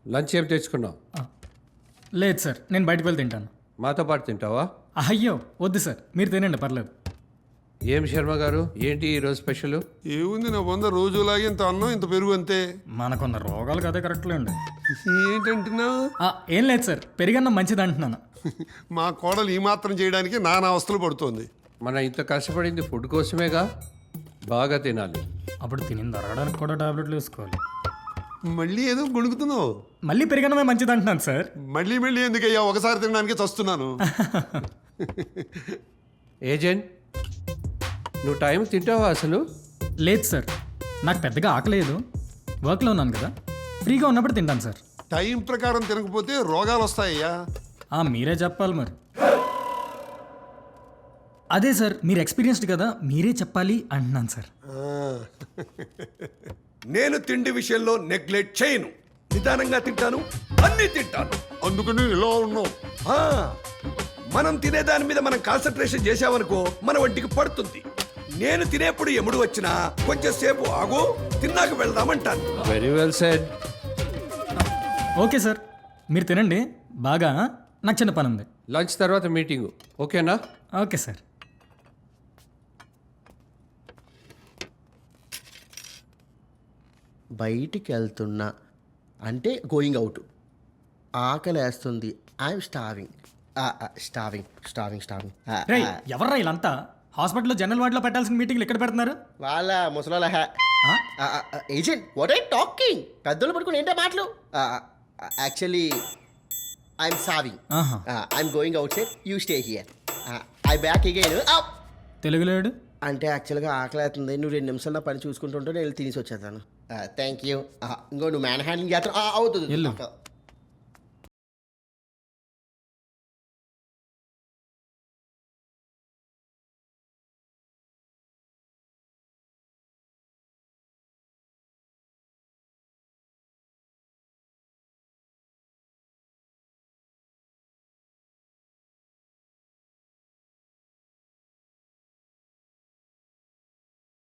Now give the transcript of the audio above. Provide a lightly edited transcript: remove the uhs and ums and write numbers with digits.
Lunch ఏం తెచ్చుకున్నావు? లేదు సార్, నేను బయటకు వెళ్ళి తింటాను. మాతో పాటు తింటావా? అయ్యో వద్దు సార్, మీరు తినండి పర్లేదు. ఏం శర్మ గారు, ఏంటి ఈరోజు స్పెషల్? ఏముంది నా వంద రోజులాగే ఇంత అన్నం ఇంత పెరుగు అంతే. మనకున్న రోగాలకు అదే కరెక్ట్లే అండి. ఏంటంటున్నా? ఏం లేదు సార్, పెరిగన్నం మంచిది అంటున్నాను. మా కోడలు ఈ మాత్రం చేయడానికి నానా అవస్థలు పడుతోంది. మన ఇంత కష్టపడింది ఫుడ్ కోసమేగా, బాగా తినాలి. అప్పుడు తినింది అరగడానికి కూడా టాబ్లెట్లు వేసుకోవాలి. మళ్ళీ ఏదో గొణుకుతున్నావు. మళ్ళీ పెరిగన్నమే మంచిది అంటున్నాను సార్. మళ్ళీ మళ్ళీ ఎందుకయ్యా, ఒకసారి తినడానికి చస్తున్నాను. ఏజెంట్, నువ్వు టైం తింటావా అసలు? లేదు సార్, నాకు పెద్దగా ఆకలేదు, వర్క్లో ఉన్నాను కదా, ఫ్రీగా ఉన్నప్పుడు తింటాను సార్. టైం ప్రకారం తినకపోతే రోగాలు వస్తాయ్యా. మీరే చెప్పాలి మరి. అదే సార్, మీరు ఎక్స్పీరియన్స్డ్ కదా, మీరే చెప్పాలి అంటున్నాను సార్. నేను తిండి విషయంలో నెగ్లెక్ట్ చేయను, నిదానంగా తింటాను, అన్ని తింటాను. అందుకని ఇలా ఉన్నావు. ఆ, మనం తినే దాని మీద మనం కాన్సన్ట్రేషన్ చేసామనుకో మన ఒంటికి పడుతుంది. నేను తినేప్పుడు ఎముడు వచ్చినా కొంచెం సేపు ఆగు, తిన్నాక వెళ్దామంటాను. Very well said. Okay sir, మీరు తినండి బాగా, నాకు చిన్న పని ఉంది. లంచ్ తర్వాత మీటింగు, ఓకేనా? Okay sir. బయటికి వెళ్తున్నా అంటే గోయింగ్ అవుట్. ఆకలి వేస్తుంది, I'm stowing. Stowing stowing stowing. రేయ్, ఎవర్రా వీళ్ళంతా? హాస్పిటల్లో జనరల్ వార్డులో పెట్టాల్సిన మీటింగ్లు ఎక్కడ పెడుతున్నారు? వాళ్ళ ముసలాల ఏజెంట్, వాట్ ఐ టాకింగ్? పెద్దలు పడుకుని ఏంటో మాటలు. Actually I'm saving. I'm going outside, you stay here. I back again. తెలుగులేడు అంటే యాక్చువల్గా ఆకలి అవుతుంది, నువ్వు 2 నిమిషాలు నా పని చూసుకుంటుంటే నేను తినేసి వచ్చేస్తాను. Thank you. ఇంకో నువ్వు మ్యాన్ హ్యాండింగ్ చేస్తా అవుతుంది.